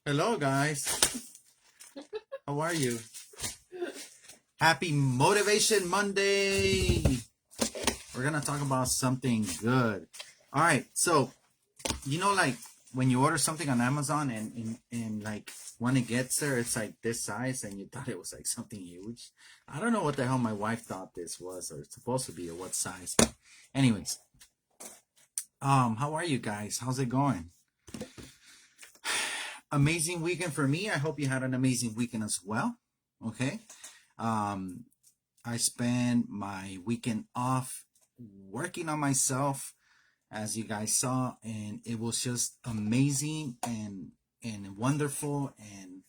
Hello, guys. How are you? Happy Motivation Monday. We're going to talk about something good. All right. So, like when you order something on Amazon and like when it gets there, it's like this size and you thought it was like something huge. I don't know what the hell my wife thought this was or it's supposed to be or what size. But anyways, how are you guys? How's it going? Amazing weekend for me. I hope you had an amazing weekend as well. Okay. Um, I spent my weekend off working on myself, as you guys saw, and it was just amazing and wonderful and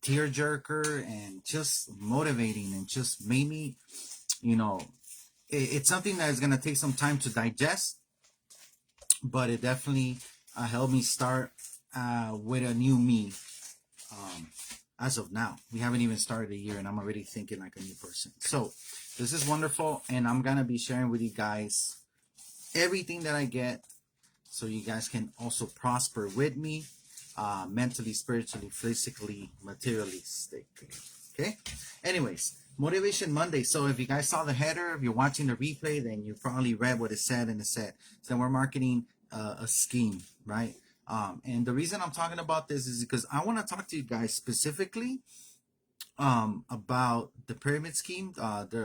tearjerker and just motivating and just made me, you know, it's something that is gonna take some time to digest, but it definitely helped me start with a new me. Um, as of now, we haven't even started a year, and I'm already thinking like a new person. So this is wonderful, and I'm gonna be sharing with you guys everything that I get, so you guys can also prosper with me, mentally, spiritually, physically, materialistically. Okay. Anyways, Motivation Monday. So if you guys saw the header, if you're watching the replay, then you probably read what it said, and it said, so we're marketing a scheme, right? And the reason I'm talking about this is because I want to talk to you guys specifically about the pyramid scheme.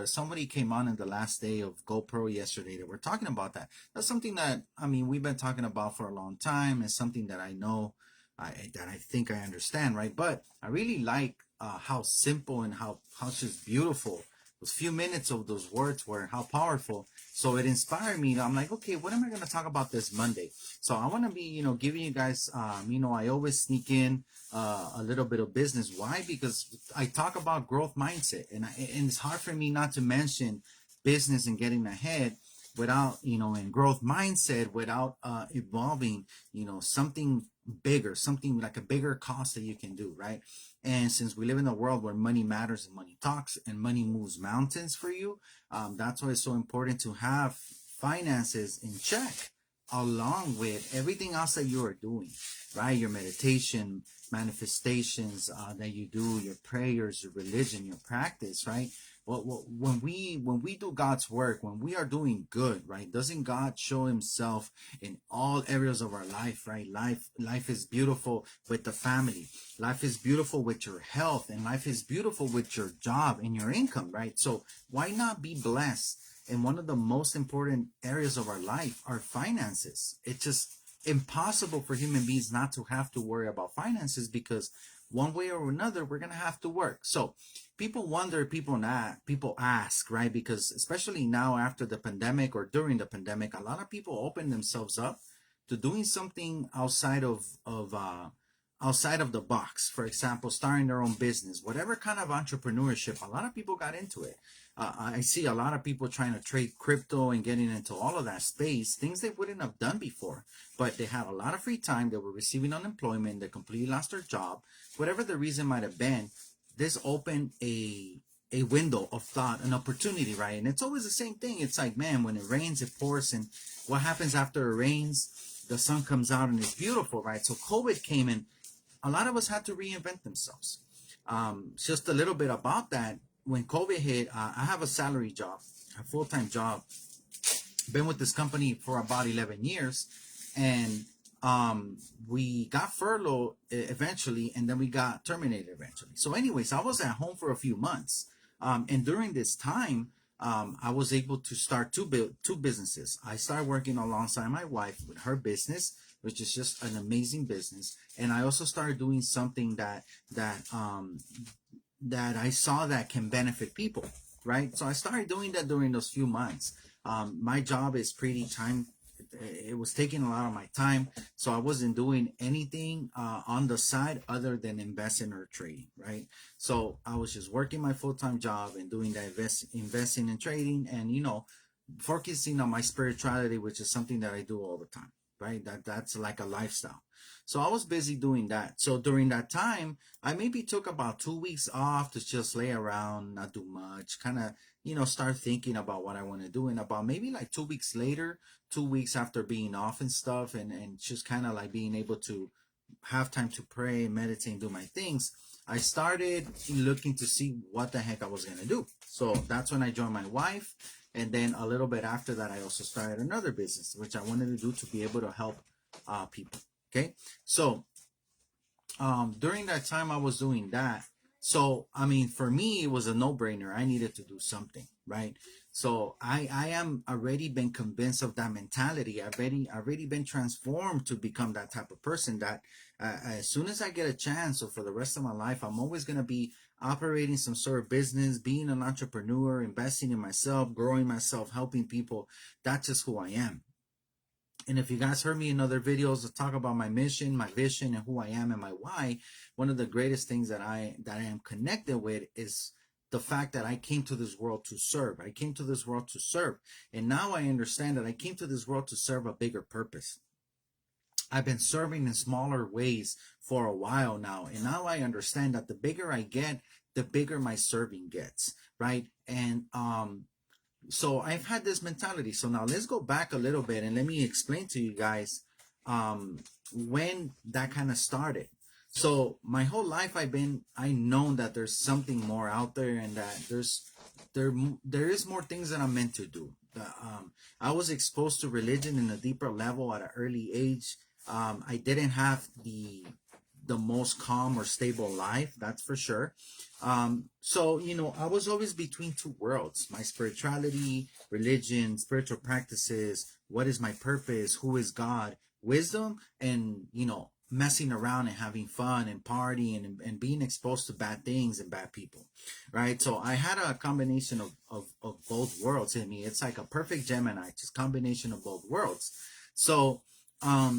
Somebody came on in the last day of GoPro yesterday that we're talking about that. That's something that we've been talking about for a long time. It's something that I know, that I think I understand, right? But I really like how simple and how just beautiful those few minutes of those words were, how powerful. So it inspired me. I'm like, okay, what am I going to talk about this Monday? So I want to be, giving you guys, I always sneak in a little bit of business. Why? Because I talk about growth mindset, and it's hard for me not to mention business and getting ahead without, and growth mindset without evolving, something bigger, something like a bigger cost that you can do, right? And since we live in a world where money matters and money talks and money moves mountains for you, that's why it's so important to have finances in check along with everything else that you are doing, right? Your meditation, manifestations that you do, your prayers, your religion, your practice, right? Well, when we do God's work, when we are doing good, right? Doesn't God show Himself in all areas of our life, right? Life is beautiful with the family. Life is beautiful with your health, and life is beautiful with your job and your income, right? So why not be blessed? And one of the most important areas of our life are finances. It's just impossible for human beings not to have to worry about finances, because one way or another we're gonna have to work. So people wonder, people ask, right? Because especially now after the pandemic or during the pandemic, a lot of people open themselves up to doing something outside of the box. For example, starting their own business, whatever kind of entrepreneurship. A lot of people got into it. I see a lot of people trying to trade crypto and getting into all of that space, things they wouldn't have done before. But they had a lot of free time. They were receiving unemployment. They completely lost their job. Whatever the reason might have been, this opened a window of thought, an opportunity, right? And it's always the same thing. It's like, man, when it rains, it pours, and what happens after it rains? The sun comes out and it's beautiful, right? So COVID came in. A lot of us had to reinvent themselves. Just a little bit about that. When COVID hit, I have a salary job, a full-time job. Been with this company for about 11 years, and we got furloughed eventually, and then we got terminated eventually. So anyways, I was at home for a few months, and during this time, I was able to start two businesses. I started working alongside my wife with her business, which is just an amazing business, and I also started doing something that I saw that can benefit people, right? So I started doing that during those few months. My job is pretty time. It was taking a lot of my time, so I wasn't doing anything on the side other than investing or trading, right? So I was just working my full-time job and doing that, investing and trading, and focusing on my spirituality, which is something that I do all the time, right? That's like a lifestyle. So I was busy doing that. So during that time, I maybe took about 2 weeks off to just lay around, not do much, kind of, start thinking about what I want to do. And about maybe like 2 weeks later, 2 weeks after being off and stuff, and just kind of like being able to have time to pray, meditate, and do my things, I started looking to see what the heck I was going to do. So that's when I joined my wife. And then a little bit after that, I also started another business, which I wanted to do to be able to help people. Okay. So during that time I was doing that. So I mean, for me, it was a no-brainer. I needed to do something, right? So I am already been convinced of that mentality. I've already been transformed to become that type of person that as soon as I get a chance, or for the rest of my life, I'm always going to be operating some sort of business, being an entrepreneur, investing in myself, growing myself, helping people. That's just who I am. And if you guys heard me in other videos to talk about my mission, my vision, and who I am and my why, one of the greatest things that I am connected with is the fact that I came to this world to serve. I came to this world to serve. And now I understand that I came to this world to serve a bigger purpose. I've been serving in smaller ways for a while now. And now I understand that the bigger I get, the bigger my serving gets. Right. And so I've had this mentality. So now let's go back a little bit and let me explain to you guys when that kind of started. So my whole life I known that there's something more out there, and that there is more things that I'm meant to do. I was exposed to religion in a deeper level at an early age. I didn't have the most calm or stable life, that's for sure. So, I was always between two worlds: my spirituality, religion, spiritual practices, what is my purpose, who is God, wisdom, and, messing around and having fun and partying and being exposed to bad things and bad people, right? So I had a combination of both worlds in me. It's like a perfect Gemini, just combination of both worlds. So I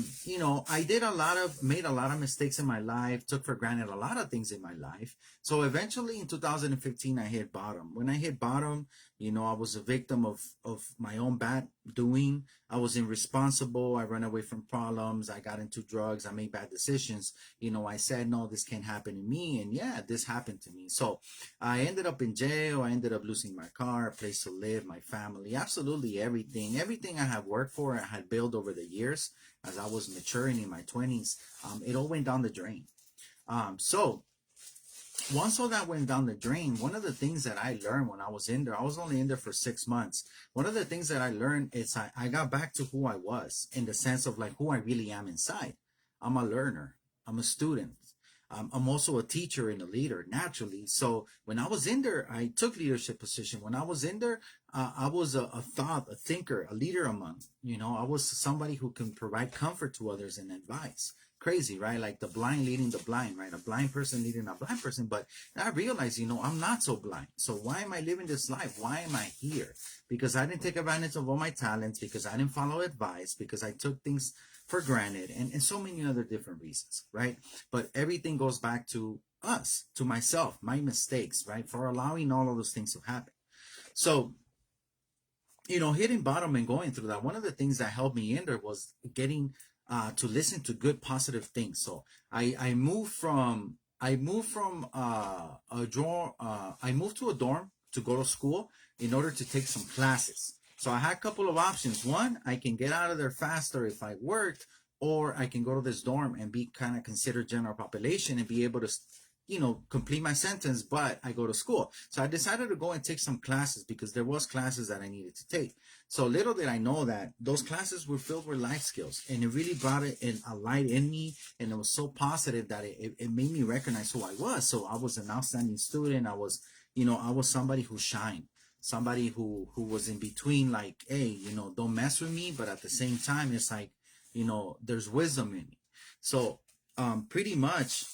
made a lot of mistakes in my life, took for granted a lot of things in my life. So eventually in 2015, I hit bottom. When I hit bottom, I was a victim of my own bad doing. I was irresponsible. I ran away from problems. I got into drugs. I made bad decisions. I said, no, this can't happen to me. And yeah, this happened to me. So I ended up in jail. I ended up losing my car, a place to live, my family, absolutely everything. Everything I had worked for, I had built over the years as I was maturing in my 20s, it all went down the drain. So once all that went down the drain, one of the things that I learned when I was in there, I was only in there for 6 months. One of the things that I learned is I got back to who I was, in the sense of like who I really am inside. I'm a learner. I'm a student. I'm also a teacher and a leader naturally. So when I was in there, I took leadership position. When I was in there, I was a thought, a thinker, a leader among. I was somebody who can provide comfort to others and advice. Crazy, right? Like the blind leading the blind, right? A blind person leading a blind person. But I realized, I'm not so blind. So why am I living this life? Why am I here? Because I didn't take advantage of all my talents, because I didn't follow advice, because I took things for granted, and so many other different reasons, right? But everything goes back to us, to myself, my mistakes, right? For allowing all of those things to happen. So, hitting bottom and going through that, one of the things that helped me in there was getting to listen to good positive things. So I moved to a dorm to go to school in order to take some classes. So I had a couple of options. One, I can get out of there faster if I worked, or I can go to this dorm and be kind of considered general population and be able to complete my sentence, but I go to school. So I decided to go and take some classes, because there was classes that I needed to take. So little did I know that those classes were filled with life skills, and it really brought it in a light in me, and it was so positive that it made me recognize who I was. So I was an outstanding student. I was somebody who shined, somebody who was in between, like, hey, don't mess with me, but at the same time, it's like, there's wisdom in me. So pretty much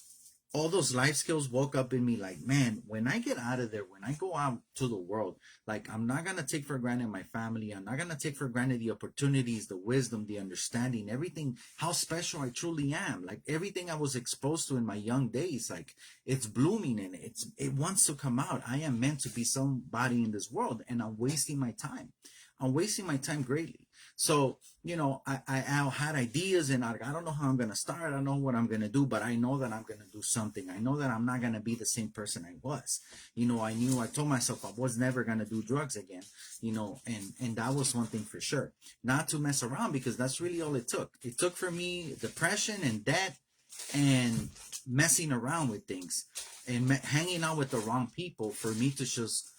all those life skills woke up in me like, man, when I get out of there, when I go out to the world, like, I'm not going to take for granted my family. I'm not going to take for granted the opportunities, the wisdom, the understanding, everything, how special I truly am. Like, everything I was exposed to in my young days, like, it's blooming and it wants to come out. I am meant to be somebody in this world, and I'm wasting my time. I'm wasting my time greatly. So, I had ideas, and I don't know how I'm going to start. I don't know what I'm going to do, but I know that I'm going to do something. I know that I'm not going to be the same person I was. I told myself I was never going to do drugs again, and that was one thing for sure. Not to mess around, because that's really all it took. It took for me depression and debt and messing around with things and hanging out with the wrong people for me to just,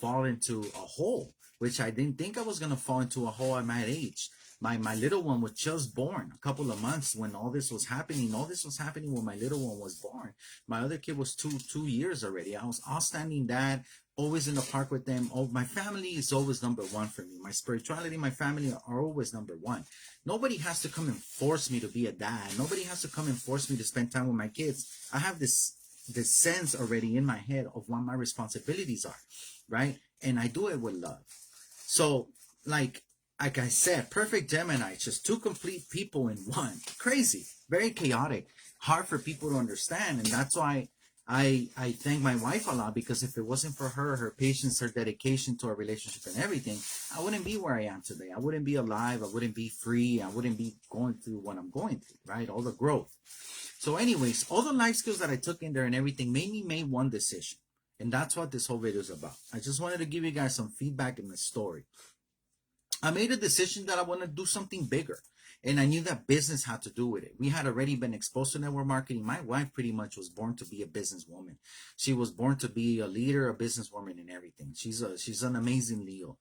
fall into a hole, which I didn't think I was going to fall into a hole at my age. My little one was just born a couple of months when all this was happening. All this was happening when my little one was born. My other kid was two years already. I was outstanding dad, always in the park with them. Oh, my family is always number one for me. My spirituality, my family are always number one. Nobody has to come and force me to be a dad. Nobody has to come and force me to spend time with my kids. I have this sense already in my head of what my responsibilities are, right? And I do it with love. So, like I said, perfect Gemini, just two complete people in one. Crazy, very chaotic, hard for people to understand, and that's why I thank my wife a lot, because if it wasn't for her patience, her dedication to our relationship and everything, I wouldn't be where I am today. I wouldn't be alive. I wouldn't be free. I wouldn't be going through what I'm going through, right? All the growth. So, anyways, all the life skills that I took in there and everything made me make one decision. And that's what this whole video is about. I just wanted to give you guys some feedback in the story. I made a decision that I want to do something bigger. And I knew that business had to do with it. We had already been exposed to network marketing. My wife pretty much was born to be a businesswoman. She was born to be a leader, a businesswoman, and everything. She's an amazing Leo,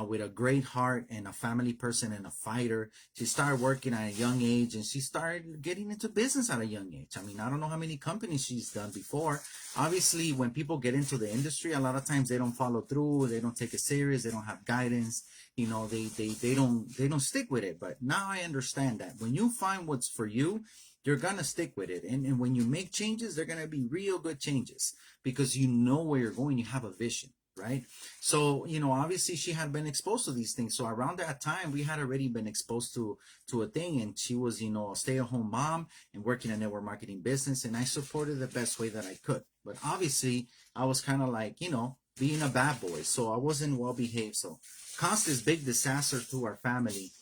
with a great heart and a family person and a fighter. She started working at a young age, and she started getting into business at a young age. I mean, I don't know how many companies she's done before. Obviously, when people get into the industry, a lot of times they don't follow through. They don't take it serious. They don't have guidance. They don't stick with it. But now I understand that when you find what's for you, you're gonna stick with it. And when you make changes, they're gonna be real good changes, because you know where you're going. You have a vision, right? So, obviously she had been exposed to these things. So around that time, we had already been exposed to a thing, and she was, a stay-at-home mom and working a network marketing business, and I supported the best way that I could. But obviously, I was kind of like, being a bad boy, so I wasn't well behaved. So caused this big disaster to our family,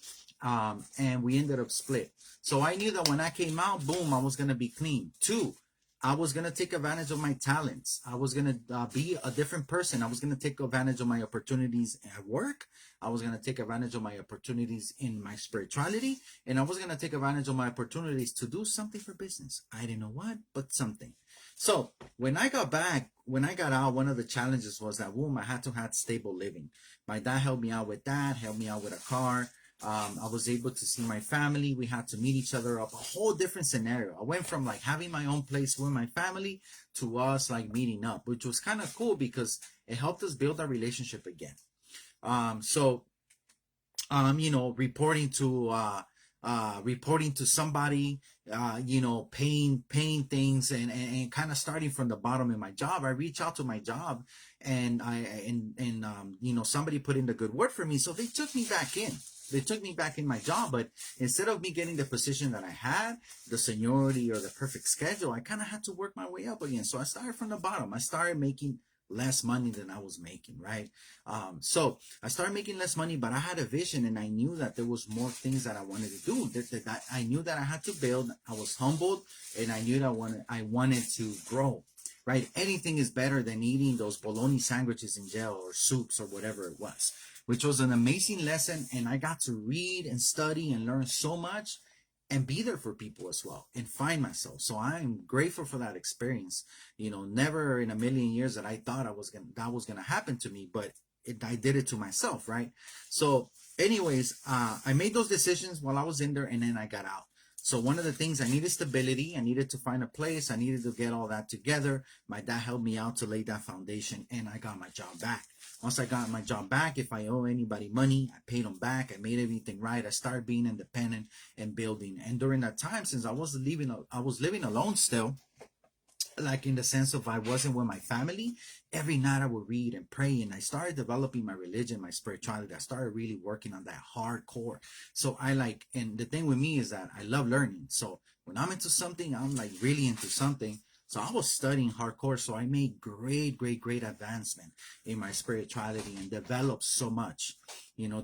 and we ended up split. So I knew that when I came out, boom, I was gonna be clean. Two, I was gonna take advantage of my talents. I was gonna be a different person. I was gonna take advantage of my opportunities at work. I was gonna take advantage of my opportunities in my spirituality, and I was gonna take advantage of my opportunities to do something for business. I didn't know what, but something. So when I got out, one of the challenges was that, boom, I had to have stable living. My dad helped me out with that, helped me out with a car. I was able to see my family. We had to meet each other up, a whole different scenario. I went from like having my own place with my family to us like meeting up, which was kind of cool because it helped us build our relationship again. So reporting to somebody, paying things, and kind of starting from the bottom in my job. I reached out to my job, and somebody put in the good word for me, so they took me back in. They took me back in my job, but instead of me getting the position that I had, the seniority or the perfect schedule, I kind of had to work my way up again. So I started from the bottom. I started making less money than I was making, right? So I started making less money, but I had a vision, and I knew that there was more things that I wanted to do. That I knew that I had to build. I was humbled, and I knew that I wanted to grow, right? Anything is better than eating those bologna sandwiches in jail or soups or whatever it was, which was an amazing lesson. And I got to read and study and learn so much and be there for people as well and find myself. So I'm grateful for that experience. Never in a million years that I thought that was gonna happen to me, but I did it to myself, right? So anyways, I made those decisions while I was in there, and then I got out. So one of the things, I needed stability. I needed to find a place. I needed to get all that together. My dad helped me out to lay that foundation, and I got my job back. Once I got my job back, if I owe anybody money, I paid them back. I made everything right. I started being independent and building. And during that time, since I was living alone still, like in the sense of I wasn't with my family, every night I would read and pray, and I started developing my religion, my spirituality. I started really working on that hardcore. So and the thing with me is that I love learning. So when I'm into something, I'm like really into something. So I was studying hardcore. So I made great advancement in my spirituality and developed so much,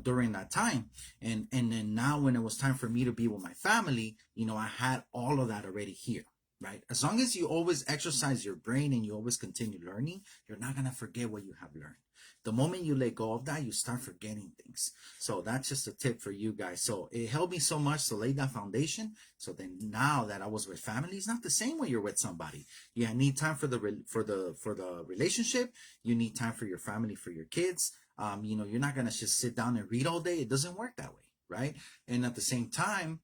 during that time. And then now when it was time for me to be with my family, I had all of that already here. right? As long as you always exercise your brain and you always continue learning, you're not going to forget what you have learned. The moment you let go of that, you start forgetting things. So that's just a tip for you guys. So it helped me so much to lay that foundation. So then now that I was with family, it's not the same when you're with somebody. You need time for the relationship. You need time for your family, for your kids. You're not gonna just sit down and read all day. It doesn't work that way, right? And at the same time,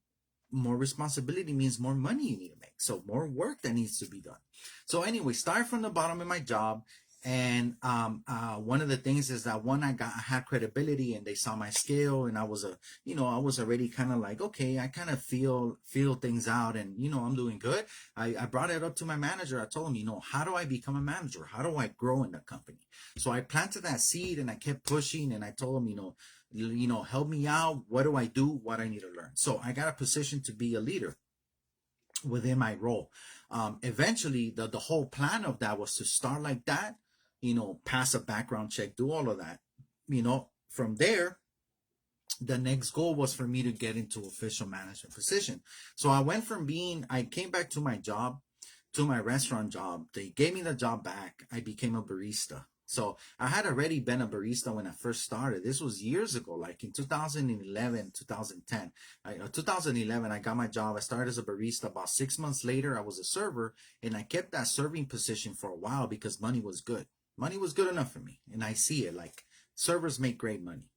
more responsibility means more money you need to make. So more work that needs to be done. So anyway, start from the bottom of my job. And one of the things is that I had credibility and they saw my skill and I was already kind of like, okay, I kind of feel things out and, I'm doing good. I brought it up to my manager. I told him, how do I become a manager? How do I grow in the company? So I planted that seed and I kept pushing and I told him, help me out. What do I do? What I need to learn. So I got a position to be a leader within my role. Eventually, the whole plan of that was to start like that, pass a background check, do all of that. From there, the next goal was for me to get into official management position. So I came back to my job, to my restaurant job. They gave me the job back. I became a barista. So I had already been a barista when I first started. This was years ago, like in 2011, 2010. 2011, I got my job. I started as a barista. About 6 months later, I was a server, and I kept that serving position for a while because money was good. Money was good enough for me, and I see it. Like servers make great money.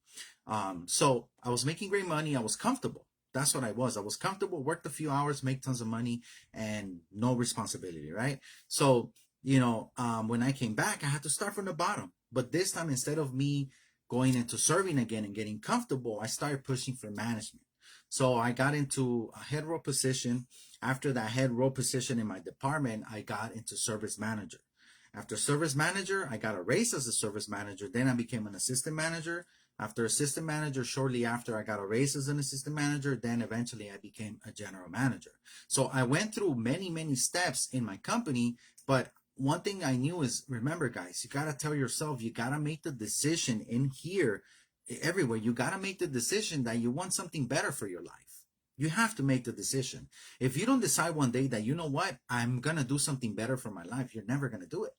So I was making great money. I was comfortable. That's what I was. I was comfortable, worked a few hours, make tons of money, and no responsibility, right? So, when I came back, I had to start from the bottom. But this time, instead of me going into serving again and getting comfortable, I started pushing for management. So I got into a head role position. After that head role position in my department, I got into service manager. After service manager, I got a raise as a service manager. Then I became an assistant manager. After assistant manager, shortly after, I got a raise as an assistant manager. Then eventually I became a general manager. So I went through many, many steps in my company. But one thing I knew is, remember, guys, you got to tell yourself, you got to make the decision in here, everywhere. You got to make the decision that you want something better for your life. You have to make the decision. If you don't decide one day that, you know what, I'm going to do something better for my life, you're never going to do it.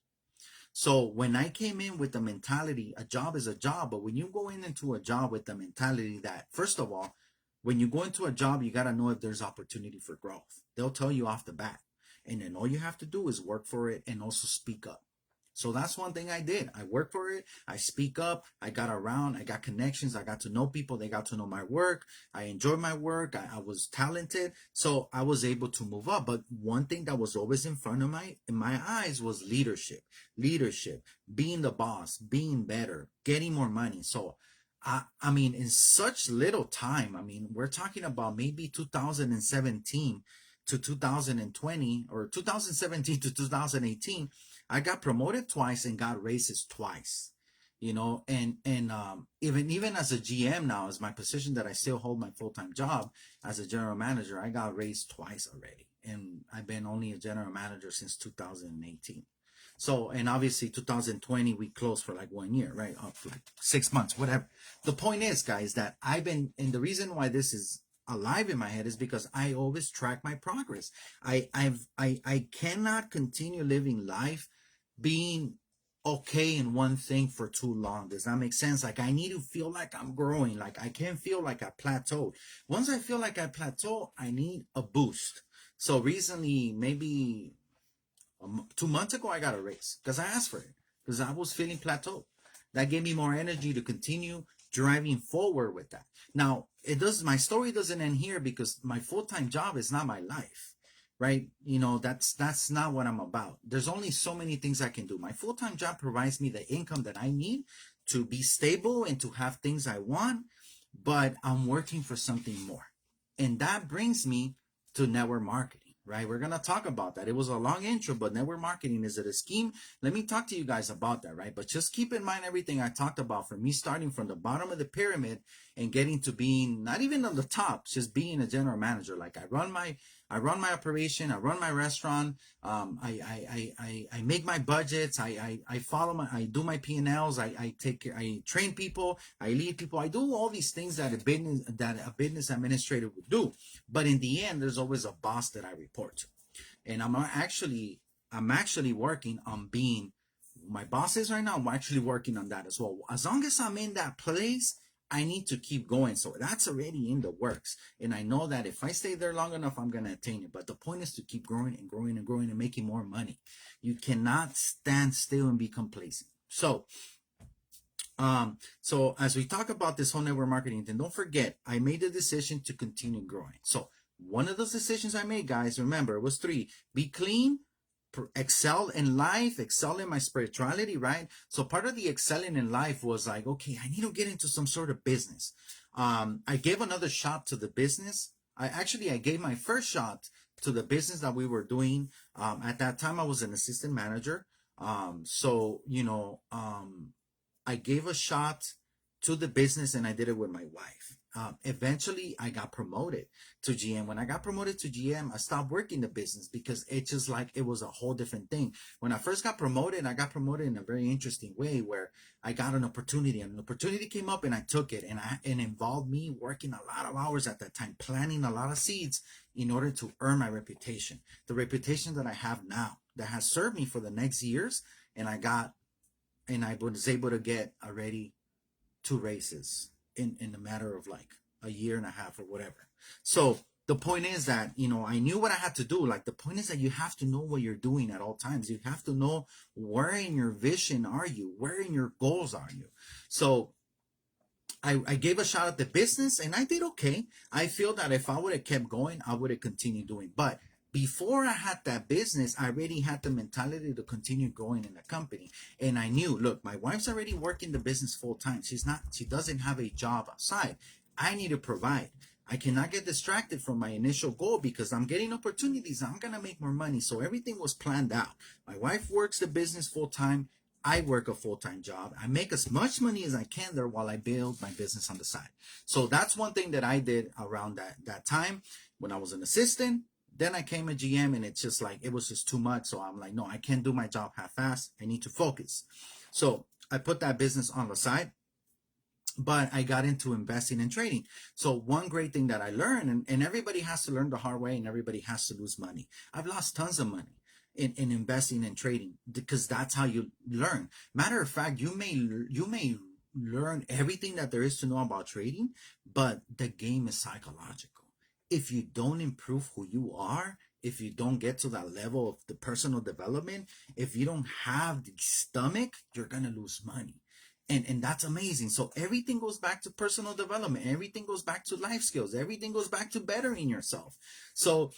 So when I came in with the mentality, a job is a job, but when you go into a job with the mentality that, first of all, when you go into a job, you got to know if there's opportunity for growth. They'll tell you off the bat. And then all you have to do is work for it and also speak up. So that's one thing I did. I worked for it. I speak up. I got around. I got connections. I got to know people. They got to know my work. I enjoyed my work. I was talented. So I was able to move up. But one thing that was always in front of my eyes was leadership. Leadership, being the boss, being better, getting more money. So I mean, in such little time, I mean, we're talking about maybe 2017 to 2020 or 2017 to 2018. I got promoted twice and got raises twice, and even as a GM now, as my position that I still hold my full-time job as a general manager, I got raised twice already, and I've been only a general manager since 2018. So, and obviously 2020 we closed for like 1 year, right? Up like 6 months, whatever. The point is, guys, that and the reason why this is alive in my head is because I always track my progress. I cannot continue living life being okay in one thing for too long. Does that make sense? Like I need to feel like I'm growing. Like I can't feel like I plateaued. Once I feel like I plateau, I need a boost. So recently, maybe 2 months ago, I got a raise because I asked for it because I was feeling plateaued. That gave me more energy to continue driving forward with that. Now, my story doesn't end here because my full-time job is not my life, right? That's not what I'm about. There's only so many things I can do. My full-time job provides me the income that I need to be stable and to have things I want, but I'm working for something more. And that brings me to network marketing. Right, we're gonna talk about that. It was a long intro, but network marketing, is it a scheme? Let me talk to you guys about that, right? But just keep in mind everything I talked about, from me starting from the bottom of the pyramid and getting to being not even on the top, just being a general manager. Like I run my operation, I run my restaurant, I make my budgets, I do my P&Ls, I train people, I lead people, I do all these things that a business administrator would do. But in the end, there's always a boss that I report to. And I'm actually working on being my bosses right now. I'm actually working on that as well. As long as I'm in that place, I need to keep going. So that's already in the works. And I know that if I stay there long enough, I'm going to attain it. But the point is to keep growing and growing and growing and making more money. You cannot stand still and be complacent. So as we talk about this whole network marketing thing, don't forget, I made the decision to continue growing. So one of those decisions I made, guys, remember, it was three: be clean, excel in life, excel in my spirituality, right? So part of the excelling in life was like, okay, I need to get into some sort of business. I gave another shot to the business. I gave my first shot to the business that we were doing. At that time, I was an assistant manager. I gave a shot to the business and I did it with my wife. Eventually, I got promoted to GM. When I got promoted to GM, I stopped working the business because it just like it was a whole different thing. When I first got promoted, I got promoted in a very interesting way where I got an opportunity, and an opportunity came up and I took it, and it involved me working a lot of hours at that time, planting a lot of seeds in order to earn my reputation, the reputation that I have now that has served me for the next years. And I was able to get already two races in a matter of like a year and a half or whatever. So the point is that, I knew what I had to do. Like, the point is that you have to know what you're doing at all times. You have to know where in your vision are you, where in your goals are you. So I gave a shot at the business and I did okay. I feel that if I would have kept going, I would have continued doing. But before I had that business, I already had the mentality to continue growing in the company. And I knew, look, my wife's already working the business full time. She doesn't have a job outside. I need to provide. I cannot get distracted from my initial goal because I'm getting opportunities. I'm going to make more money. So everything was planned out. My wife works the business full time. I work a full-time job. I make as much money as I can there while I build my business on the side. So that's one thing that I did around that time when I was an assistant. Then I came a GM and it's just like, it was just too much. So I'm like, no, I can't do my job half-assed. I need to focus. So I put that business on the side, but I got into investing and trading. So one great thing that I learned, and everybody has to learn the hard way and everybody has to lose money. I've lost tons of money in investing and trading because that's how you learn. Matter of fact, you may learn everything that there is to know about trading, but the game is psychological. If you don't improve who you are, if you don't get to that level of the personal development, if you don't have the stomach, you're gonna lose money. And that's amazing. So everything goes back to personal development. Everything goes back to life skills. Everything goes back to bettering yourself. So,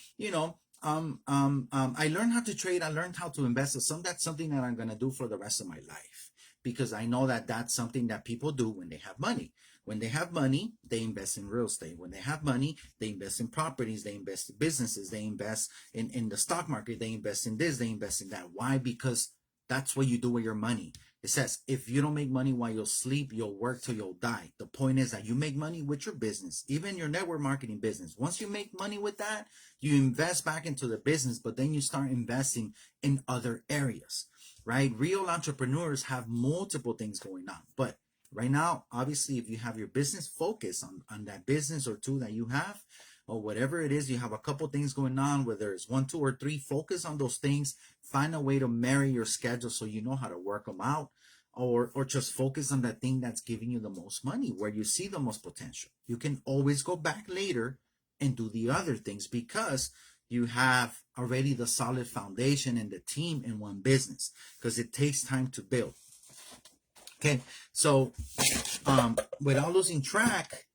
I learned how to trade. I learned how to invest. So that's something that I'm going to do for the rest of my life because I know that that's something that people do when they have money. When they have money, they invest in real estate. When they have money, they invest in properties. They invest in businesses. They invest in the stock market. They invest in this. They invest in that. Why? Because that's what you do with your money. It says, if you don't make money while you'll sleep, you'll work till you'll die. The point is that you make money with your business, even your network marketing business. Once you make money with that, you invest back into the business, but then you start investing in other areas, right? Real entrepreneurs have multiple things going on. But right now, obviously, if you have your business, focus on that business or two that you have, or whatever it is, you have a couple things going on, whether it's one, two, or three, focus on those things. Find a way to marry your schedule so you know how to work them out, or just focus on that thing that's giving you the most money, where you see the most potential. You can always go back later and do the other things because you have already the solid foundation and the team in one business, because it takes time to build. Okay, so without losing track,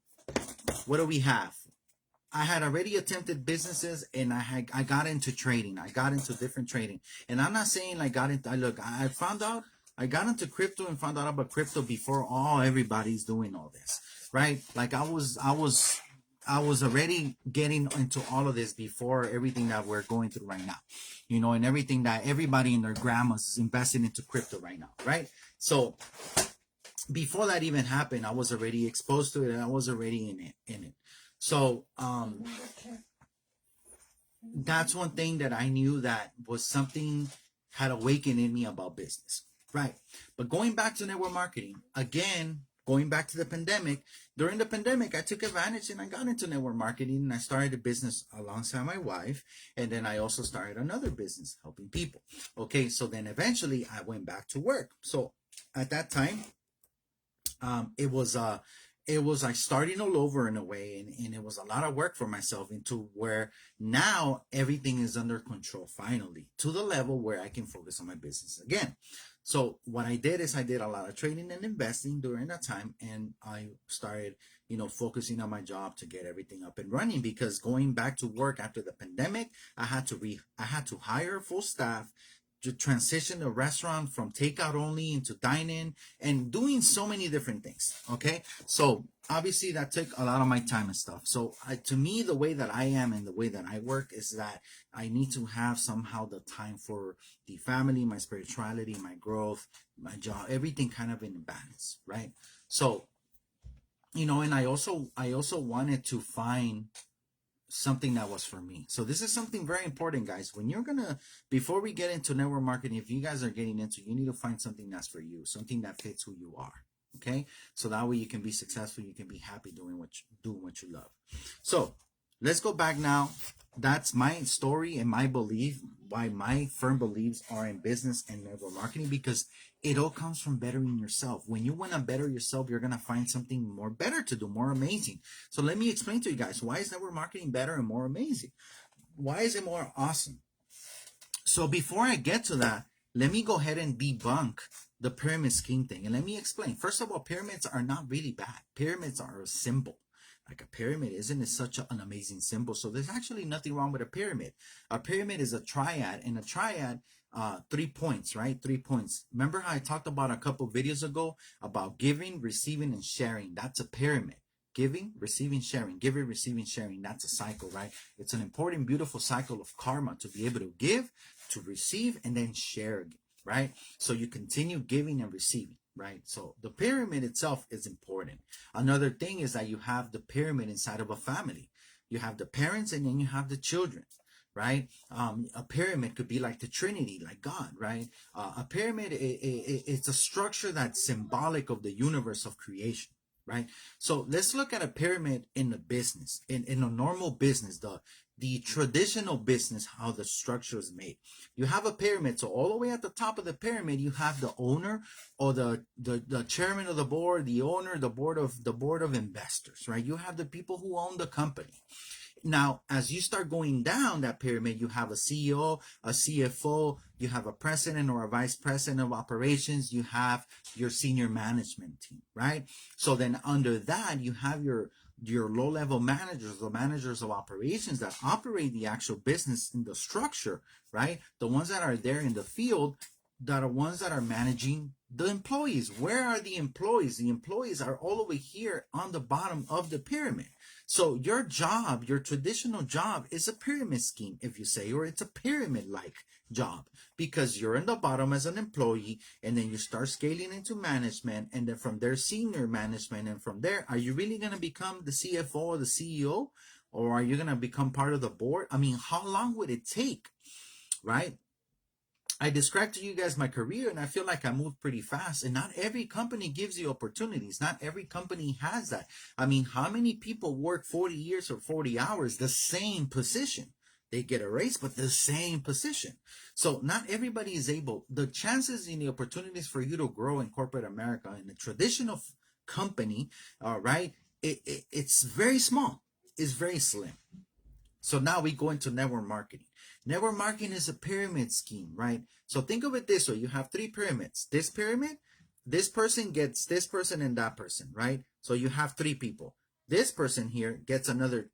what do we have? I had already attempted businesses and I got into trading. I got into different trading. And I'm not saying like I found out, I got into crypto and found out about crypto before everybody's doing all this, right? Like I was already getting into all of this before everything that we're going through right now, and everything that everybody and their grandmas is investing into crypto right now, right? So before that even happened, I was already exposed to it and I was already in it. So that's one thing that I knew that was something had awakened in me about business, right? But going back to network marketing again, going back to the pandemic, during the pandemic, I took advantage and I got into network marketing and I started a business alongside my wife. And then I also started another business helping people. Okay. So then eventually I went back to work. So at that time, it was like starting all over in a way, and it was a lot of work for myself, into where now everything is under control finally, to the level where I can focus on my business again. So what I did is I did a lot of trading and investing during that time, and I started, focusing on my job to get everything up and running, because going back to work after the pandemic, I had to hire full staff to transition the restaurant from takeout only into dine-in, and doing so many different things. Okay, so obviously that took a lot of my time and stuff. So to me, the way that I am and the way that I work is that I need to have somehow the time for the family, my spirituality, my growth, my job, everything kind of in balance, right? So, and I also wanted to find something that was for me. So this is something very important, guys. When you're gonna, before we get into network marketing, if you guys are getting into, you need to find something that's for you, something that fits who you are. Okay, so that way you can be successful, you can be happy doing what you love. So let's go back now. That's my story and my belief, why my firm beliefs are in business and network marketing, because it all comes from bettering yourself. When you want to better yourself, you're going to find something more better to do, more amazing. So let me explain to you guys, why is network marketing better and more amazing? Why is it more awesome? So before I get to that, let me go ahead and debunk the pyramid scheme thing. And let me explain. First of all, pyramids are not really bad. Pyramids are a symbol. Like a pyramid, isn't it such an amazing symbol? So there's actually nothing wrong with a pyramid. A pyramid is a triad, and a triad, 3 points, right? 3 points. Remember how I talked about a couple videos ago about giving, receiving, and sharing? That's a pyramid. Giving, receiving, sharing. Giving, receiving, sharing. That's a cycle, right? It's an important, beautiful cycle of karma to be able to give, to receive, and then share, right? So you continue giving and receiving, right? So the pyramid itself is important. Another thing is that you have the pyramid inside of a family. You have the parents, and then you have the children, right? A pyramid could be like the Trinity, like God, right? A pyramid, it's a structure that's symbolic of the universe of creation, right? So let's look at a pyramid in the business, in a normal business, the traditional business, how the structure is made. You have a pyramid, so all the way at the top of the pyramid, you have the owner, or the chairman of the board, the owner, the board of investors, right? You have the people who own the company. Now, as you start going down that pyramid, you have a CEO, a CFO, you have a president or a vice president of operations, you have your senior management team, right? So then under that, you have your low-level managers, the managers of operations that operate the actual business in the structure, right? The ones that are there in the field, that are ones that are managing the employees. Where are the employees? The employees are all over here on the bottom of the pyramid. So your job, your traditional job, is a pyramid scheme, if you say, or it's a pyramid-like job, because you're in the bottom as an employee, and then you start scaling into management, and then from there, senior management, and from there, are you really going to become the CFO or the CEO, or are you going to become part of the board? I mean, how long would it take, right? I described to you guys my career, and I feel like I moved pretty fast, and not every company gives you opportunities. Not every company has that. I mean, how many people work 40 years or 40 hours, the same position? They get a raise, but the same position. So not everybody is able. The chances and the opportunities for you to grow in corporate America in a traditional company, right? It's very small. It's very slim. So now we go into network marketing. Network marketing is a pyramid scheme, right? So think of it this way. You have three pyramids. This pyramid, this person gets this person and that person, right? So you have three people. This person here gets another.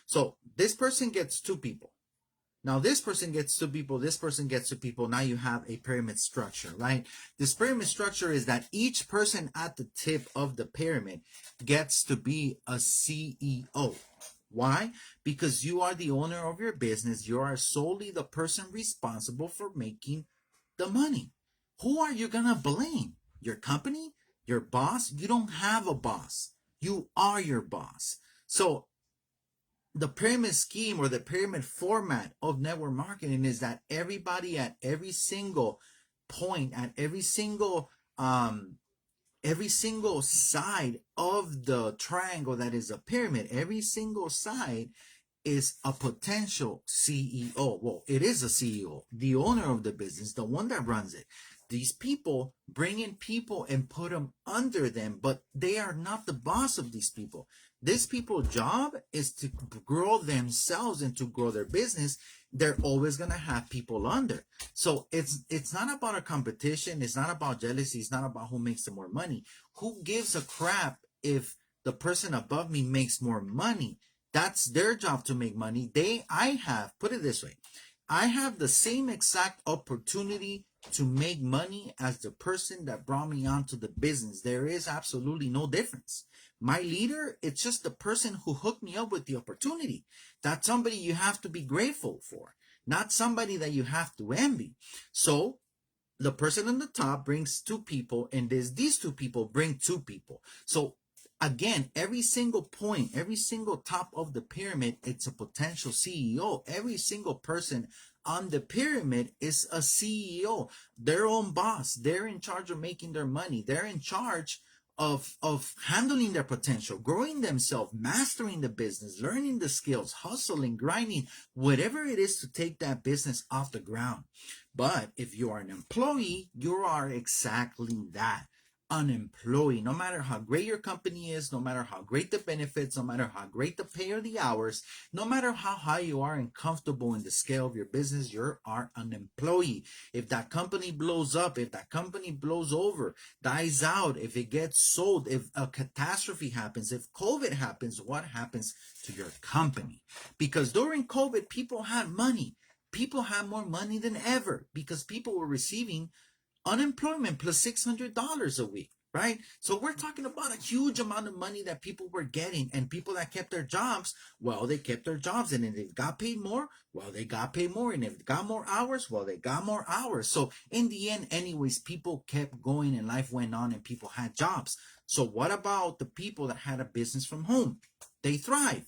So this person gets two people. Now this person gets two people, this person gets two people. Now you have a pyramid structure, right? This pyramid structure is that each person at the tip of the pyramid gets to be a CEO. Why? Because you are the owner of your business. You are solely the person responsible for making the money. Who are you going to blame? Your company? Your boss? You don't have a boss. You are your boss. So the pyramid scheme, or the pyramid format of network marketing, is that everybody at every single point, at every single every single side of the triangle that is a pyramid, every single side is a potential CEO. Well, it is a CEO, the owner of the business, the one that runs it. These people bring in people and put them under them, but they are not the boss of these people. This people's job is to grow themselves and to grow their business. They're always gonna have people under. So it's not about a competition. It's not about jealousy. It's not about who makes the more money. Who gives a crap if the person above me makes more money? That's their job to make money. Put it this way, I have the same exact opportunity to make money as the person that brought me onto the business. There is absolutely no difference. My leader, it's just the person who hooked me up with the opportunity. That's somebody you have to be grateful for, not somebody that you have to envy. So the person on the top brings two people, and these two people bring two people. So again, every single point, every single top of the pyramid, it's a potential CEO. Every single person on the pyramid is a CEO, their own boss. They're in charge of making their money. They're in charge of handling their potential, growing themselves, mastering the business, learning the skills, hustling, grinding, whatever it is to take that business off the ground. But if you are an employee, you are exactly that, an employee. No matter how great your company is, no matter how great the benefits, no matter how great the pay or the hours, no matter how high you are and comfortable in the scale of your business, you are an employee. If that company blows up, if that company blows over, dies out, if it gets sold, if a catastrophe happens, if COVID happens, what happens to your company? Because during COVID, people had money. People had more money than ever because people were receiving unemployment plus $600 a week, right? So we're talking about a huge amount of money that people were getting, and people that kept their jobs, well, they kept their jobs, and if they got paid more, well, they got paid more, and if they got more hours, well, they got more hours. So in the end, anyways, people kept going and life went on and people had jobs. So what about the people that had a business from home? They thrived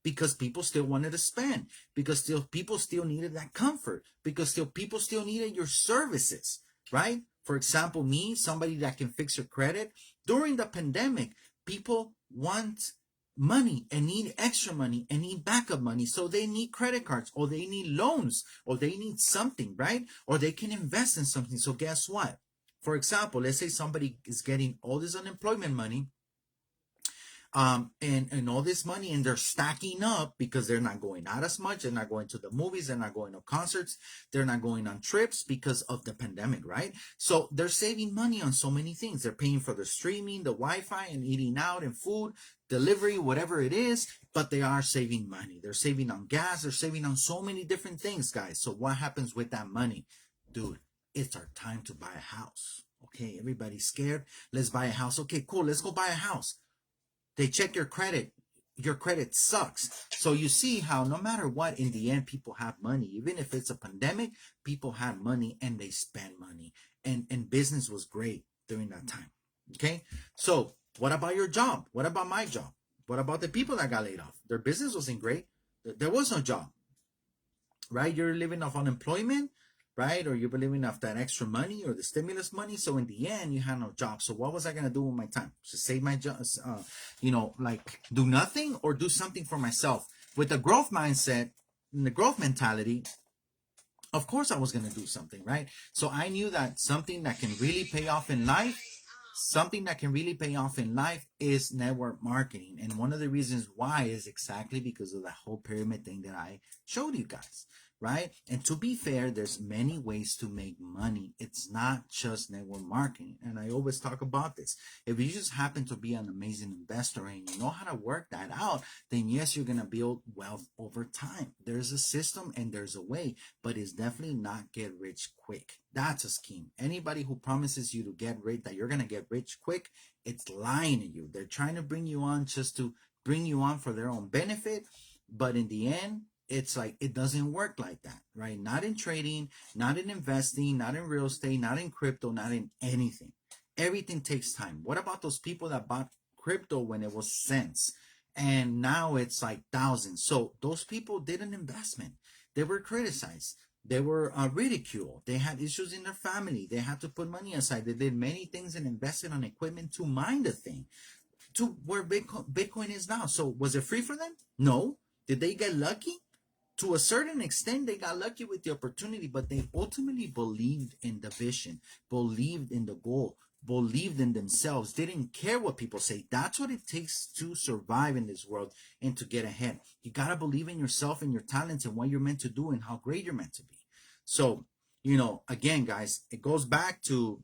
because people still wanted to spend, because people still needed that comfort, because people still needed your services, right? For example, me, somebody that can fix your credit. During the pandemic, people want money and need extra money and need backup money. So they need credit cards, or they need loans, or they need something, right? Or they can invest in something. So guess what? For example, let's say somebody is getting all this unemployment money, and all this money, and they're stacking up because they're not going out as much, they're not going to the movies, they're not going to concerts, they're not going on trips because of the pandemic, right? So they're saving money on so many things. They're paying for the streaming, the Wi-Fi, and eating out, and food delivery, whatever it is, but they are saving money. They're saving on gas, they're saving on so many different things, guys. So what happens with that money? Dude, it's our time to buy a house. Okay, everybody's scared. Let's buy a house. Okay, cool, let's go buy a house. They check your credit. Your credit sucks. So you see how no matter what, in the end, people have money. Even if it's a pandemic, people had money and they spend money. And business was great during that time. Okay? So what about your job? What about my job? What about the people that got laid off? Their business wasn't great. There was no job, right? You're living off unemployment, right? Or you're living off that extra money or the stimulus money. So in the end, you had no job. So what was I gonna do with my time? Just save my job, like do nothing or do something for myself. With the growth mindset and the growth mentality, of course I was gonna do something, right? So I knew that something that can really pay off in life. Something that can really pay off in life is network marketing. And one of the reasons why is exactly because of that whole pyramid thing that I showed you guys, right? And to be fair, there's many ways to make money. It's not just network marketing. And I always talk about this. If you just happen to be an amazing investor and you know how to work that out, then yes, you're going to build wealth over time. There's a system and there's a way, but it's definitely not get rich quick. That's a scheme. Anybody who promises you to get rich, that you're going to get rich quick, it's lying to you. They're trying to bring you on just to bring you on for their own benefit. But in the end, it's like it doesn't work like that, right? Not in trading, not in investing, not in real estate, not in crypto, not in anything. Everything takes time. What about those people that bought crypto when it was cents and now it's like thousands? So those people did an investment. They were criticized. They were ridiculed. They had issues in their family. They had to put money aside. They did many things and invested on equipment to mine the thing to where Bitcoin is now. So was it free for them? No. Did they get lucky? To a certain extent, they got lucky with the opportunity, but they ultimately believed in the vision, believed in the goal, believed in themselves, didn't care what people say. That's what it takes to survive in this world and to get ahead. You got to believe in yourself and your talents and what you're meant to do and how great you're meant to be. So, again, guys, it goes back to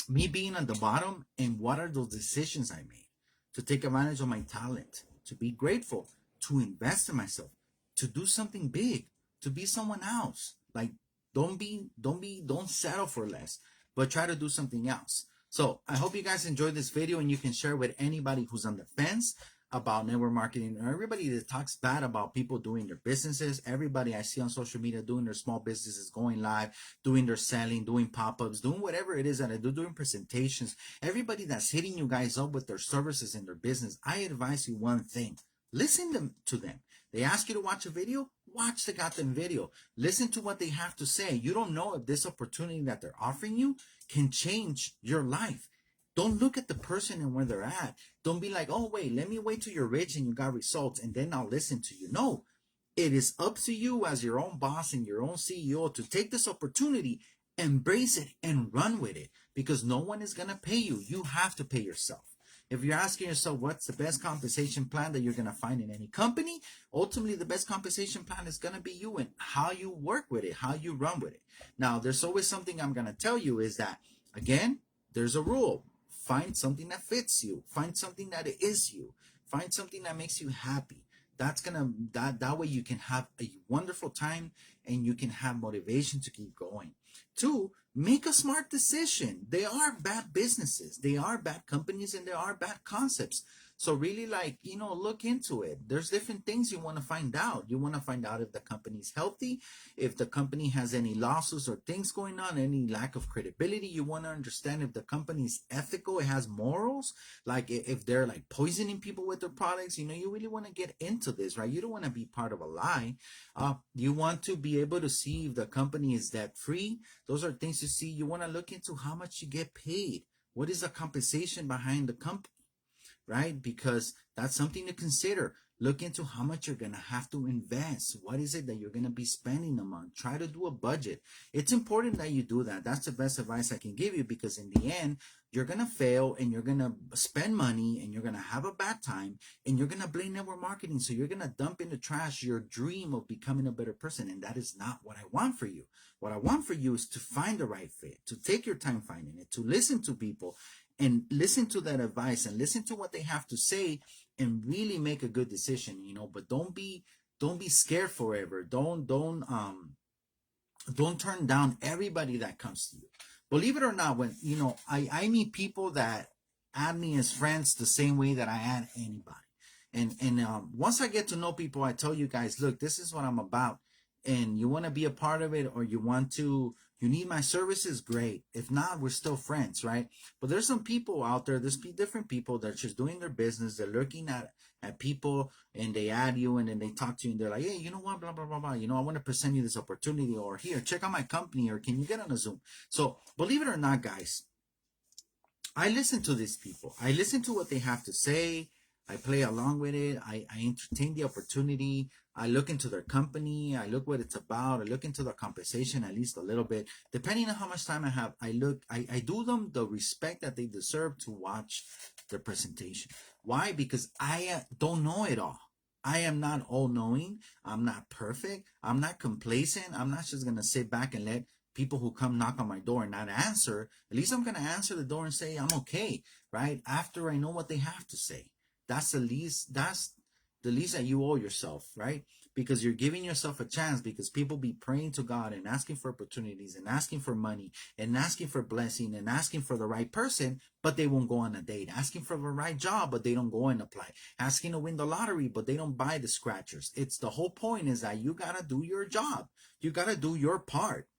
me being at the bottom and what are those decisions I made to take advantage of my talent, to be grateful, to invest in myself, to do something big, to be someone else. Like don't settle for less, but try to do something else. So I hope you guys enjoyed this video and you can share with anybody who's on the fence about network marketing, or everybody that talks bad about people doing their businesses. Everybody I see on social media doing their small businesses, going live, doing their selling, doing pop-ups, doing whatever it is that I do, doing presentations. Everybody that's hitting you guys up with their services and their business, I advise you one thing: listen to them. They ask you to watch a video, watch the goddamn video. Listen to what they have to say. You don't know if this opportunity that they're offering you can change your life. Don't look at the person and where they're at. Don't be like, oh, wait, let me wait till you're rich and you got results and then I'll listen to you. No, it is up to you as your own boss and your own CEO to take this opportunity, embrace it, and run with it, because no one is going to pay you. You have to pay yourself. If you're asking yourself what's the best compensation plan that you're going to find in any company, ultimately the best compensation plan is going to be you and how you work with it, how you run with it. Now, there's always something I'm going to tell you is that, again, there's a rule. Find something that fits you. Find something that is you. Find something that makes you happy. That way you can have a wonderful time and you can have motivation to keep going. 2, make a smart decision. They are bad businesses. They are bad companies and they are bad concepts. So really, look into it. There's different things you want to find out. You want to find out if the company's healthy, if the company has any lawsuits or things going on, any lack of credibility. You want to understand if the company's ethical, it has morals, like if they're like poisoning people with their products. You really want to get into this, right? You don't want to be part of a lie. You want to be able to see if the company is debt free. Those are things to see. You want to look into how much you get paid. What is the compensation behind the company? Right? Because that's something to consider. Look into how much you're going to have to invest. What is it that you're going to be spending a month? Try to do a budget. It's important that you do that. That's the best advice I can give you, because in the end, you're going to fail and you're going to spend money and you're going to have a bad time and you're going to blame network marketing. So you're going to dump in the trash your dream of becoming a better person. And that is not what I want for you. What I want for you is to find the right fit, to take your time finding it, to listen to people and listen to that advice and listen to what they have to say and really make a good decision, but don't be scared forever. Don't turn down everybody that comes to you. Believe it or not, when I meet people that add me as friends the same way that I add anybody. And once I get to know people, I tell you guys, look, this is what I'm about. And you want to be a part of it, or you need my services, great. If not, we're still friends, right? But there's some people out there, there's different people that are just doing their business. They're looking at people and they add you and then they talk to you and they're like, hey, you know what, blah, blah, blah, blah. I want to present you this opportunity, or here, check out my company, or can you get on a Zoom? So believe it or not, guys, I listen to these people. I listen to what they have to say. I play along with it. I entertain the opportunity. I look into their company. I look what it's about. I look into their compensation at least a little bit. Depending on how much time I have, I do them the respect that they deserve to watch their presentation. Why? Because I don't know it all. I am not all knowing. I'm not perfect. I'm not complacent. I'm not just going to sit back and let people who come knock on my door and not answer. At least I'm going to answer the door and say, I'm okay, right? After I know what they have to say. That's the least that you owe yourself, right? Because you're giving yourself a chance, because people be praying to God and asking for opportunities and asking for money and asking for blessing and asking for the right person, but they won't go on a date. Asking for the right job, but they don't go and apply. Asking to win the lottery, but they don't buy the scratchers. It's the whole point is that you got to do your job. You got to do your part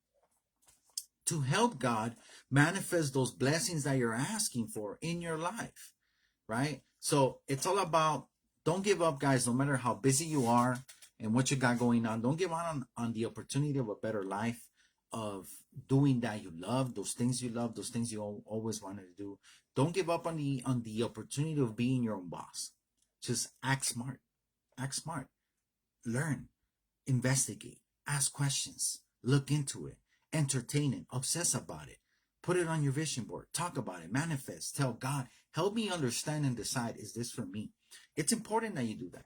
to help God manifest those blessings that you're asking for in your life. Right? So it's all about, don't give up, guys, no matter how busy you are. and what you got going on. Don't give out on the opportunity of a better life, of doing that you love, those things you love, those things you always wanted to do. Don't give up on the opportunity of being your own boss. Just act smart. Act smart. Learn, investigate, ask questions, look into it, entertain it, obsess about it, put it on your vision board, talk about it, manifest, tell God, help me understand and decide, is this for me? It's important that you do that.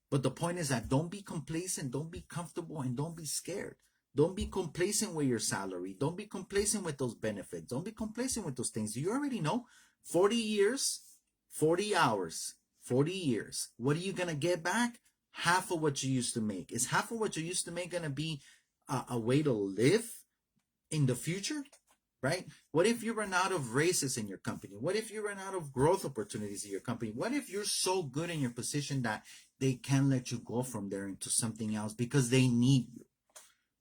But the point is that don't be complacent, don't be comfortable, and don't be scared. Don't be complacent with your salary. Don't be complacent with those benefits. Don't be complacent with those things. You already know 40 years, 40 hours, 40 years. What are you going to get back? Half of what you used to make. Is half of what you used to make going to be a way to live in the future? Right? What if you run out of raises in your company? What if you run out of growth opportunities in your company? What if you're so good in your position that they can't let you go from there into something else because they need you?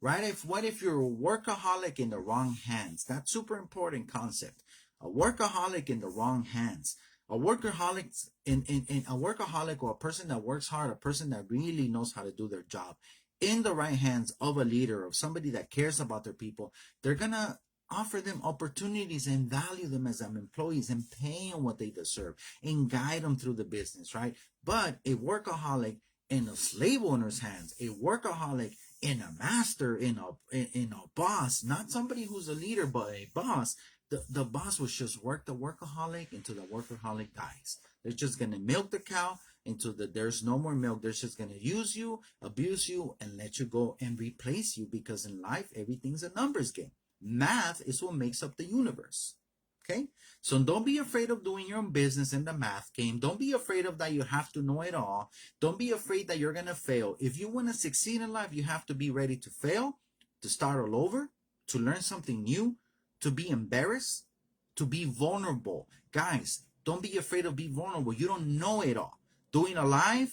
Right? What if you're a workaholic in the wrong hands? That's super important concept. A workaholic in the wrong hands. A workaholic in a workaholic, or a person that works hard, a person that really knows how to do their job, in the right hands of a leader, of somebody that cares about their people, they're gonna offer them opportunities and value them as employees and pay them what they deserve and guide them through the business, right? But a workaholic in a slave owner's hands, a workaholic in a master, in a boss, not somebody who's a leader, but a boss, the boss will just work the workaholic until the workaholic dies. They're just gonna milk the cow until there's no more milk. They're just gonna use you, abuse you, and let you go and replace you, because in life everything's a numbers game. Math is what makes up the universe. Okay? So don't be afraid of doing your own business in the math game. Don't be afraid of that you have to know it all. Don't be afraid that you're going to fail. If you want to succeed in life, you have to be ready to fail, to start all over, to learn something new, to be embarrassed, to be vulnerable. Guys, don't be afraid of being vulnerable. You don't know it all. Doing a live,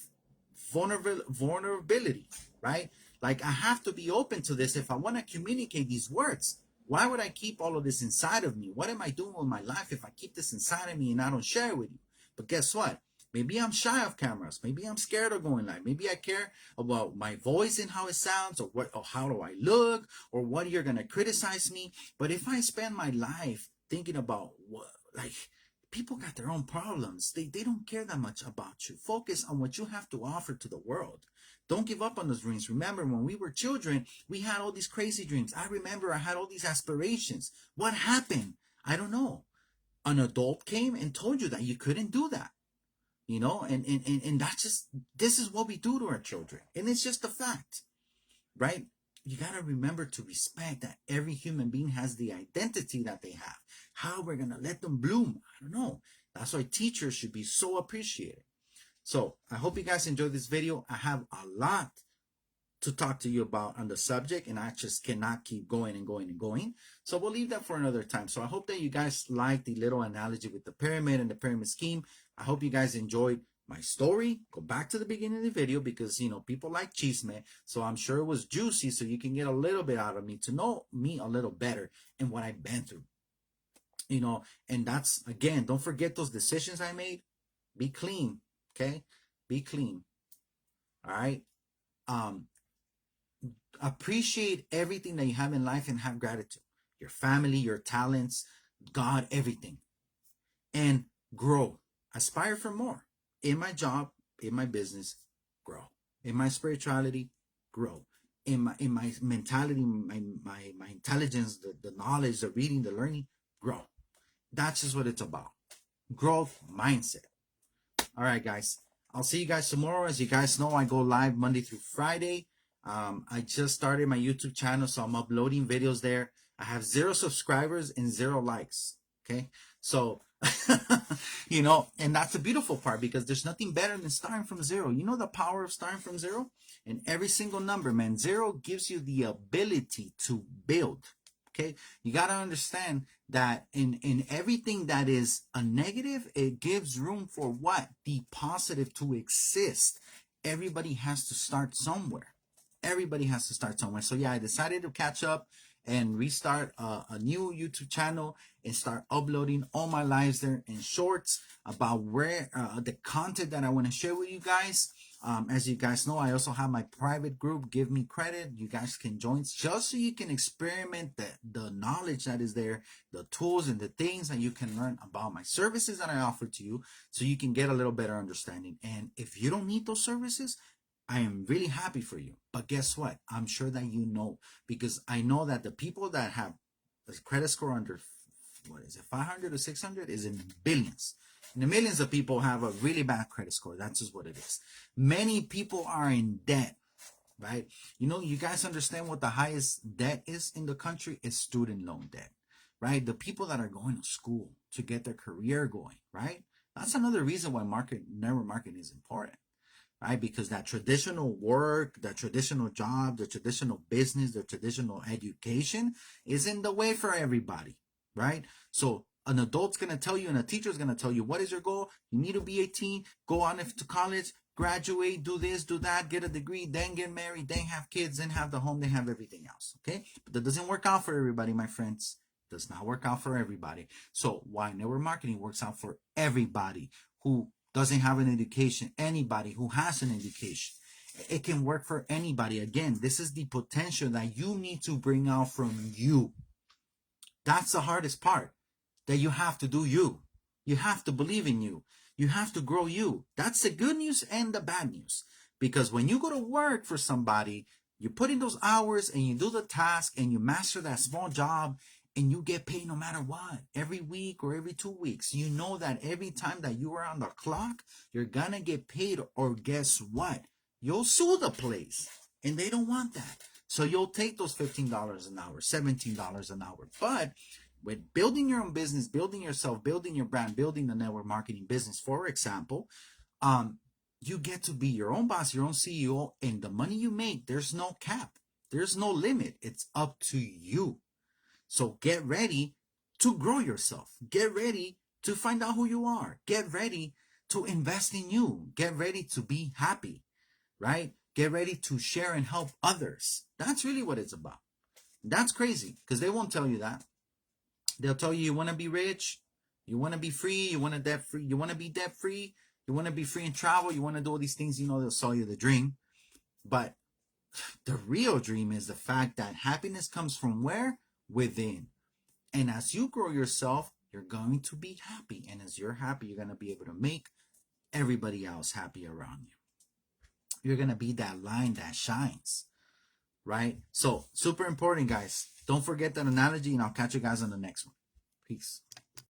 vulnerability, right? Like, I have to be open to this if I want to communicate these words. Why would I keep all of this inside of me? What am I doing with my life if I keep this inside of me and I don't share it with you? But guess what? Maybe I'm shy of cameras. Maybe I'm scared of going live. Maybe I care about my voice and how it sounds, or what, or how do I look, or what you're gonna criticize me. But if I spend my life thinking about what, like, people got their own problems. They don't care that much about you. Focus on what you have to offer to the world. Don't give up on those dreams. Remember, when we were children, we had all these crazy dreams. I remember I had all these aspirations. What happened? I don't know. An adult came and told you that you couldn't do that. You know, and that's just, this is what we do to our children. And it's just a fact, right? You got to remember to respect that every human being has the identity that they have. How we're going to let them bloom, I don't know. That's why teachers should be so appreciated. So I hope you guys enjoyed this video. I have a lot to talk to you about on the subject, and I just cannot keep going and going and going. So we'll leave that for another time. So I hope that you guys like the little analogy with the pyramid and the pyramid scheme. I hope you guys enjoyed my story. Go back to the beginning of the video, because, you know, people like chisme. So I'm sure it was juicy, so you can get a little bit out of me, to know me a little better and what I've been through. You know, and that's, again, don't forget those decisions I made. Be clean, okay? Be clean. All right? Appreciate everything that you have in life and have gratitude. Your family, your talents, God, everything. And grow. Aspire for more. In my job, in my business, grow. In my spirituality, grow. In my mentality, my intelligence, the knowledge, the reading, the learning, grow. That's just what it's about. Growth mindset. All right, guys. I'll see you guys tomorrow. As you guys know, I go live Monday through Friday. I just started my YouTube channel, so I'm uploading videos there. I have 0 subscribers and 0 likes. Okay. So, you know, and that's the beautiful part, because there's nothing better than starting from 0. You know the power of starting from 0? And every single number, man, 0 gives you the ability to build. Okay. You got to understand that in everything that is a negative, it gives room for what? The positive to exist. Everybody has to start somewhere. Everybody has to start somewhere. So yeah, I decided to catch up and restart a new YouTube channel and start uploading all my lives there in shorts about where the content that I want to share with you guys. As you guys know, I also have my private group, Give Me Credit. You guys can join just so you can experiment the knowledge that is there, the tools and the things that you can learn about my services that I offer to you, so you can get a little better understanding. And if you don't need those services, I am really happy for you. But guess what? I'm sure that you know, because I know that the people that have a credit score under, what is it, 500 or 600 is in billions. And the millions of people have a really bad credit score. That's just what it is. Many people are in debt, right? You know, you guys understand what the highest debt is in the country is student loan debt, right? The people that are going to school to get their career going, right? That's another reason why network marketing is important, right? Because that traditional work, that traditional job, the traditional business, the traditional education is in the way for everybody, right? So an adult's going to tell you and a teacher's going to tell you, what is your goal? You need to be 18, go on to college, graduate, do this, do that, get a degree, then get married, then have kids, then have the home, then have everything else, okay? But that doesn't work out for everybody, my friends. It does not work out for everybody. So why network marketing works out for everybody who doesn't have an education, anybody who has an education. It can work for anybody. Again, this is the potential that you need to bring out from you. That's the hardest part, that you have to do you. You have to believe in you. You have to grow you. That's the good news and the bad news. Because when you go to work for somebody, you put in those hours and you do the task and you master that small job and you get paid no matter what, every week or every 2 weeks. You know that every time that you are on the clock, you're gonna get paid, or guess what? You'll sue the place and they don't want that. So you'll take those $15 an hour, $17 an hour. But with building your own business, building yourself, building your brand, building the network marketing business, for example, you get to be your own boss, your own CEO, and the money you make, there's no cap. There's no limit. It's up to you. So get ready to grow yourself. Get ready to find out who you are. Get ready to invest in you. Get ready to be happy, right? Get ready to share and help others. That's really what it's about. That's crazy because they won't tell you that. They'll tell you want to be rich, you want to be free, you want to debt free, you want to be debt free, you want to be free in travel, you want to do all these things. You know, they'll sell you the dream. But the real dream is the fact that happiness comes from where? Within. And as you grow yourself, you're going to be happy. And as you're happy, you're going to be able to make everybody else happy around you. You're going to be that line that shines, right? So super important, guys. Don't forget that analogy, and I'll catch you guys on the next one. Peace.